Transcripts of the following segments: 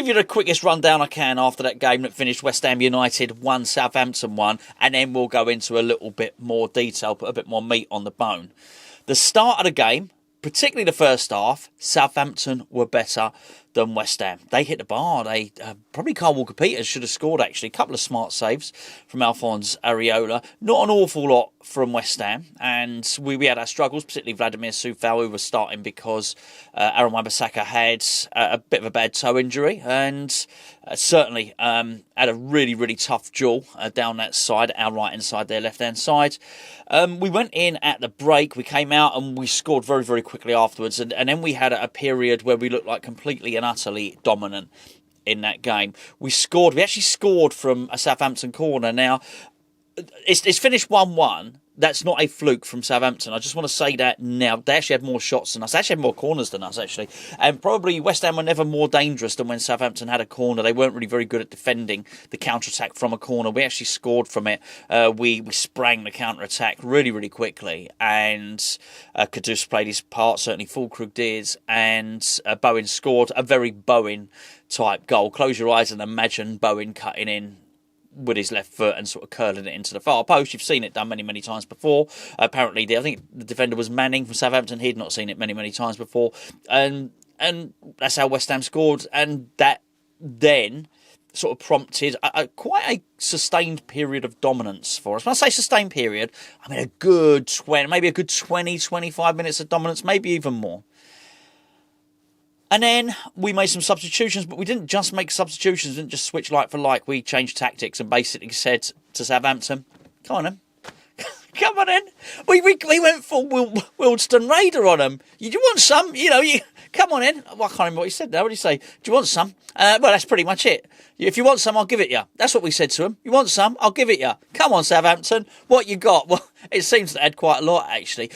give you the quickest rundown I can after that game that finished West Ham United 1, Southampton 1, and then we'll go into a little bit more detail, put a bit more meat on the bone. The start of the game, particularly the first half, Southampton were better than West Ham. They hit the bar. They probably Carl Walker-Peters should have scored, actually. A couple of smart saves from Alphonse Areola. Not an awful lot from West Ham. And we had our struggles, particularly Vladimir Coufal, who was starting because Aaron Wan-Bissaka had a bit of a bad toe injury. And certainly had a really, really tough duel down that side, our right-hand side, their left-hand side. We went in at the break. We came out and we scored very, very quickly afterwards. And then we had a period where we looked like completely and utterly dominant in that game. We actually scored from a Southampton corner. Now, it's finished 1-1. That's not a fluke from Southampton. I just want to say that now. They actually had more shots than us. They actually had more corners than us, actually. And probably West Ham were never more dangerous than when Southampton had a corner. They weren't really very good at defending the counter-attack from a corner. We actually scored from it. We sprang the counter-attack really, really quickly. And Kudus played his part. Certainly Füllkrug did. And Bowen scored a very Bowen-type goal. Close your eyes and imagine Bowen cutting in with his left foot and sort of curling it into the far post. You've seen it done many, many times before. Apparently, I think the defender was Manning from Southampton. He'd not seen it many, many times before. And that's how West Ham scored. And that then sort of prompted quite a sustained period of dominance for us. When I say sustained period, I mean maybe a good 20, 25 minutes of dominance, maybe even more. And then we made some substitutions, but we didn't just make substitutions, we didn't just switch like for like. We changed tactics and basically said to Southampton, come on then. Come on then. We went for Wildston Raider on them. You want some? Come on in. Well, I can't remember what he said now. What did he say? Do you want some? Well, that's pretty much it. If you want some, I'll give it you. That's what we said to him. You want some? I'll give it you. Come on, Southampton. What you got? Well, it seems they had quite a lot, actually.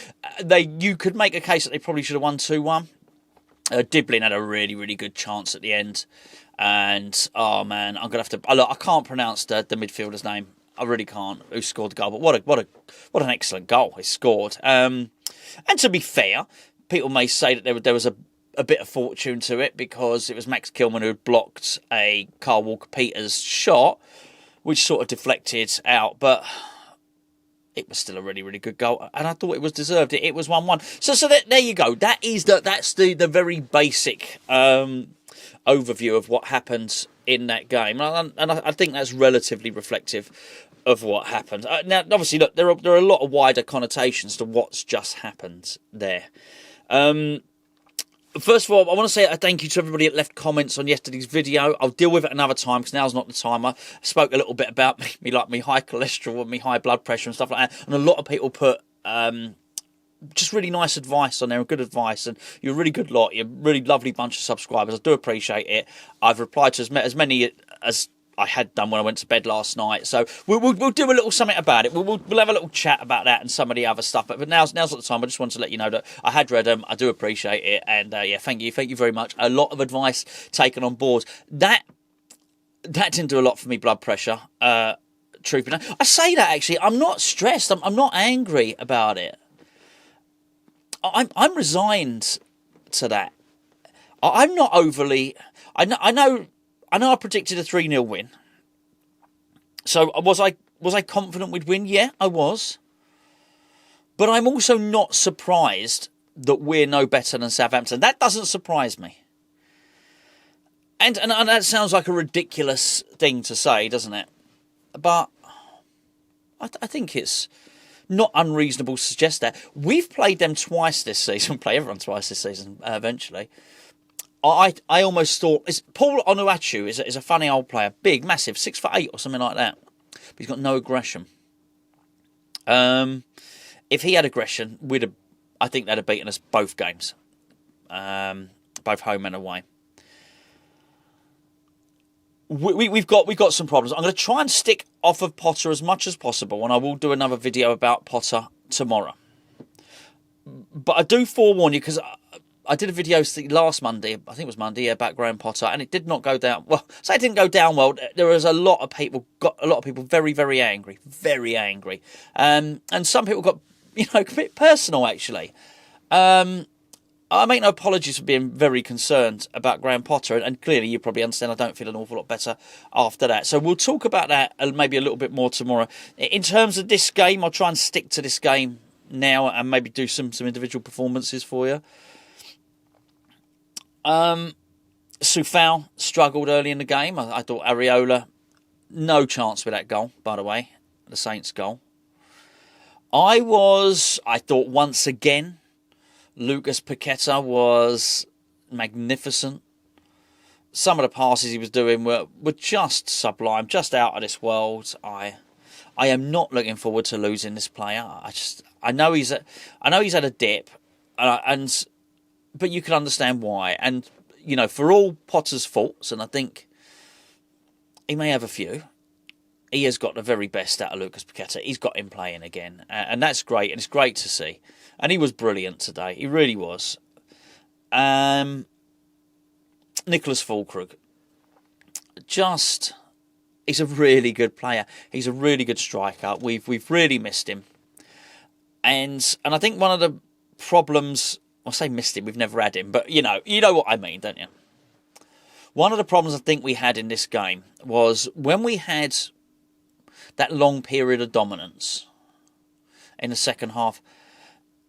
You could make a case that they probably should have won 2-1. Diblin had a really, really good chance at the end. And, oh, man, I'm going to have to... Look, I can't pronounce the midfielder's name. I really can't, who scored the goal. But what an excellent goal he scored. And to be fair, people may say that there was a bit of fortune to it because it was Max Kilman who had blocked a Carl Walker-Peters shot, which sort of deflected out. But... it was still a really, really good goal, and I thought it was deserved. It was 1-1. So there you go. That's the very basic overview of what happened in that game, and I think that's relatively reflective of what happened. Now, obviously, look, there are a lot of wider connotations to what's just happened there. First of all, I want to say a thank you to everybody that left comments on yesterday's video. I'll deal with it another time because now's not the time. I spoke a little bit about me high cholesterol and me high blood pressure and stuff like that. And a lot of people put just really nice advice on there, good advice. And you're a really good lot. You're a really lovely bunch of subscribers. I do appreciate it. I've replied to as many as I had done when I went to bed last night. So we'll do a little something about it. We'll have a little chat about that and some of the other stuff. But now's not the time. I just wanted to let you know that I had read them. I do appreciate it. And yeah, thank you very much. A lot of advice taken on board. That didn't do a lot for me blood pressure. Truth be known, I say that actually. I'm not stressed. I'm not angry about it. I'm resigned to that. I'm not overly. I know I predicted a 3-0 win. So was I confident we'd win? Yeah, I was. But I'm also not surprised that we're no better than Southampton. That doesn't surprise me. And that sounds like a ridiculous thing to say, doesn't it? But I think it's not unreasonable to suggest that. We've played them twice this season. We'll play everyone twice this season, eventually. I almost thought... Paul Onuachu is a funny old player. Big, massive, 6'8" or something like that. But he's got no aggression. If he had aggression, I think they'd have beaten us both games. Both home and away. We've got some problems. I'm going to try and stick off of Potter as much as possible, and I will do another video about Potter tomorrow. But I do forewarn you, because I did a video last Monday, I think it was Monday, about Graham Potter, and it did not go down well. So it didn't go down well. There was a lot of people very, very angry, and some people got a bit personal actually. And I make no apologies for being very concerned about Graham Potter, and clearly you probably understand I don't feel an awful lot better after that. So we'll talk about that maybe a little bit more tomorrow. In terms of this game, I'll try and stick to this game now and maybe do some individual performances for you. Southampton struggled early in the game. I thought Areola, no chance with that goal, by the way, the Saints goal. I thought once again, Lucas Paquetá was magnificent. Some of the passes he was doing were just sublime, just out of this world. I am not looking forward to losing this player. I know he's had a dip, but you can understand why. And you know, for all Potter's faults, and I think he may have a few, he has got the very best out of Lucas Paquetá. He's got him playing again, and that's great, and it's great to see. And he was brilliant today. He really was. Nicholas Füllkrug, he's a really good player. He's a really good striker. We've really missed him, and I think one of the problems, I say missed him, we've never had him, but you know what I mean, don't you? One of the problems I think we had in this game was when we had that long period of dominance in the second half.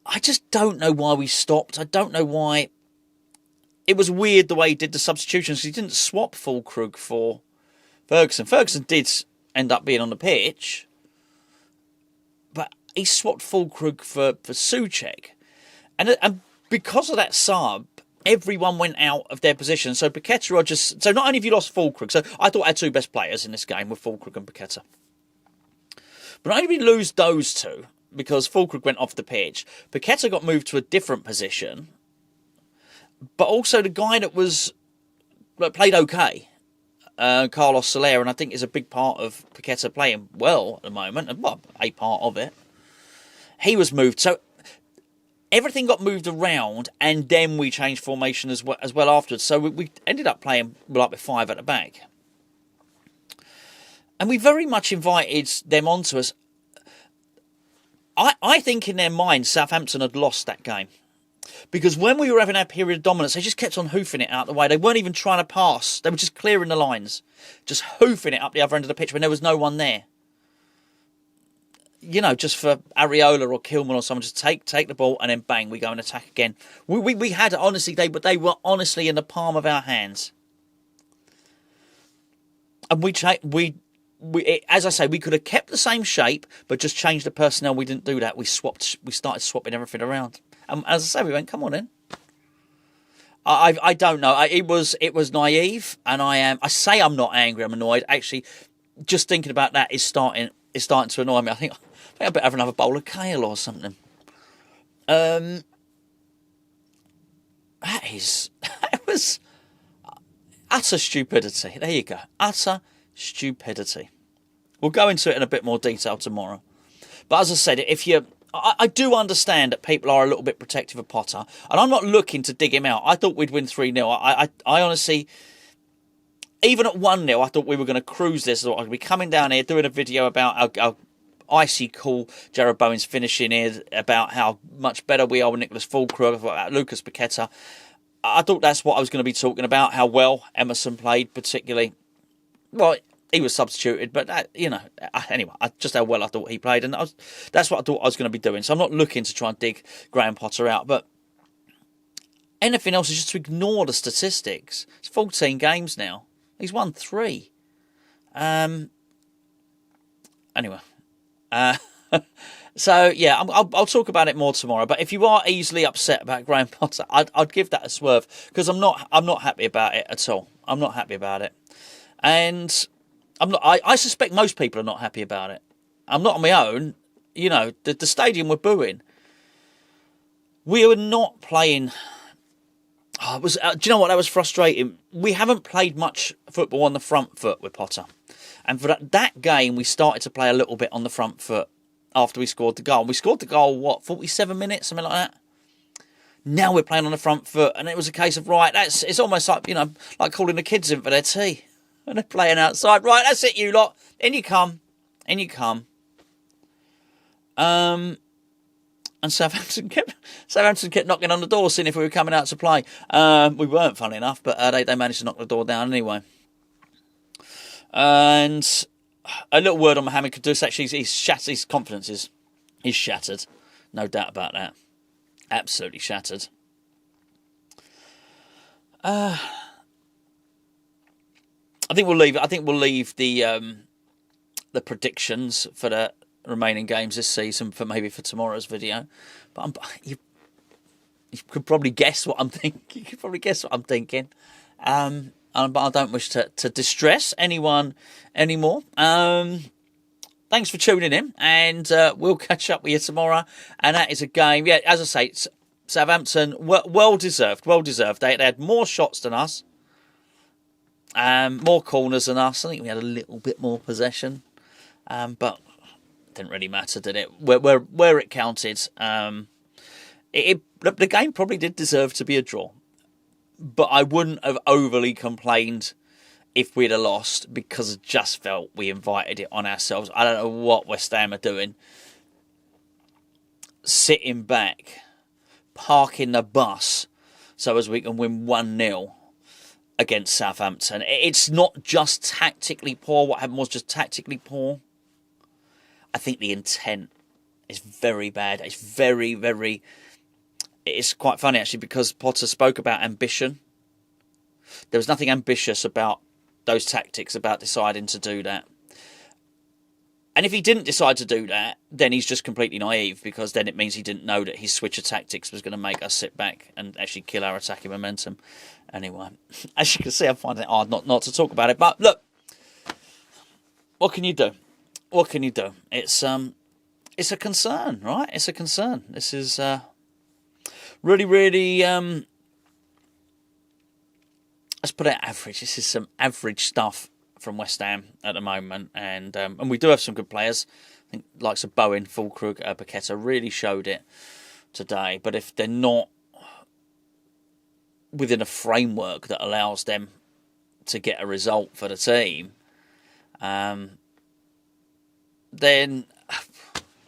I just don't know why we stopped. I don't know why. It was weird the way he did the substitutions. He didn't swap Füllkrug for Ferguson. Ferguson did end up being on the pitch, but he swapped Füllkrug for Soucek. And because of that sub, everyone went out of their position. So Paquetá so not only have you lost Füllkrug, so I thought I had two best players in this game with Füllkrug and Paquetá. But not only did we lose those two, because Füllkrug went off the pitch, Paquetá got moved to a different position, but also the guy that played okay, Carlos Soler, and I think is a big part of Paquetá playing well at the moment, and well, a part of it. He was moved, so everything got moved around, and then we changed formation as well afterwards. So we ended up playing like with five at the back, and we very much invited them onto us. I think in their minds, Southampton had lost that game. Because when we were having our period of dominance, they just kept on hoofing it out the way. They weren't even trying to pass. They were just clearing the lines. Just hoofing it up the other end of the pitch when there was no one there. You know, just for Areola or Kilman or someone, just take the ball and then bang, we go and attack again. We had, honestly, they were honestly in the palm of our hands. And as I say, we could have kept the same shape, but just changed the personnel. We didn't do that. We started swapping everything around. And as I say, we went, come on in. I don't know. It was naive, and I say I'm not angry. I'm annoyed. Actually, just thinking about that is starting to annoy me. I think I better have another bowl of kale or something. That was utter stupidity. There you go. Utter stupidity. We'll go into it in a bit more detail tomorrow. But as I said, I do understand that people are a little bit protective of Potter, and I'm not looking to dig him out. I thought we'd win 3-0. I honestly, even at 1-0, I thought we were going to cruise this. I thought I'd be coming down here doing a video about how icy cool Jarrod Bowen's finishing is, about how much better we are with Nicholas Füllkrug, about Lucas Paquetá. I thought that's what I was going to be talking about, how well Emerson played, particularly. Well, he was substituted, but anyway, just how well I thought he played, and that's what I thought I was going to be doing. So I'm not looking to try and dig Graham Potter out, but anything else is just to ignore the statistics. It's 14 games now. He's won 3. Anyway, so yeah, I'll talk about it more tomorrow. But if you are easily upset about Graham Potter, I'd give that a swerve, because I'm not happy about it at all. I'm not happy about it, and I suspect most people are not happy about it. I'm not on my own. You know, the stadium were booing. We were not playing. Do you know what? That was frustrating. We haven't played much football on the front foot with Potter, and for that game, we started to play a little bit on the front foot after we scored the goal. We scored the goal 47 minutes, something like that. Now we're playing on the front foot, and it was a case of it's almost like like calling the kids in for their tea. And they're playing outside. Right, that's it, you lot. In you come. And Southampton kept knocking on the door, seeing if we were coming out to play. We weren't, funny enough, but they managed to knock the door down anyway. And a little word on Mohamed Kudus. Actually, his confidence is shattered. No doubt about that. Absolutely shattered. I think we'll leave the predictions for the remaining games this season for tomorrow's video. But you could probably guess what I'm thinking. You could probably guess what I'm thinking. But I don't wish to distress anyone anymore. Thanks for tuning in, and we'll catch up with you tomorrow. And that is a game, yeah, as I say, Southampton, well deserved. They had more shots than us, more corners than us. I think we had a little bit more possession, but it didn't really matter, did it? Where it counted, the game probably did deserve to be a draw. But I wouldn't have overly complained if we'd have lost, because I just felt we invited it on ourselves. I don't know what West Ham are doing. Sitting back, parking the bus so as we can win 1-0 against Southampton. It's not just tactically poor. What happened was just tactically poor. I think the intent is very bad. It's very, very... It's quite funny, actually, because Potter spoke about ambition. There was nothing ambitious about those tactics, about deciding to do that. And if he didn't decide to do that, then he's just completely naive, because then it means he didn't know that his switch of tactics was going to make us sit back and actually kill our attacking momentum. Anyway, as you can see, I'm finding it hard not to talk about it. But look, what can you do? What can you do? It's a concern, right? It's a concern. This is... really, really, let's put it average. This is some average stuff from West Ham at the moment. And we do have some good players. I think likes of Bowen, Füllkrug, Paquetá really showed it today. But if they're not within a framework that allows them to get a result for the team, then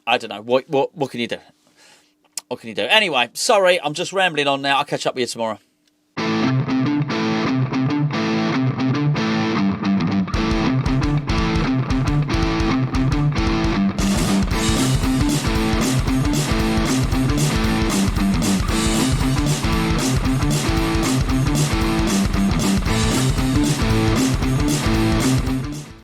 I don't know. What can you do? What can you do? Anyway, sorry, I'm just rambling on now. I'll catch up with you tomorrow.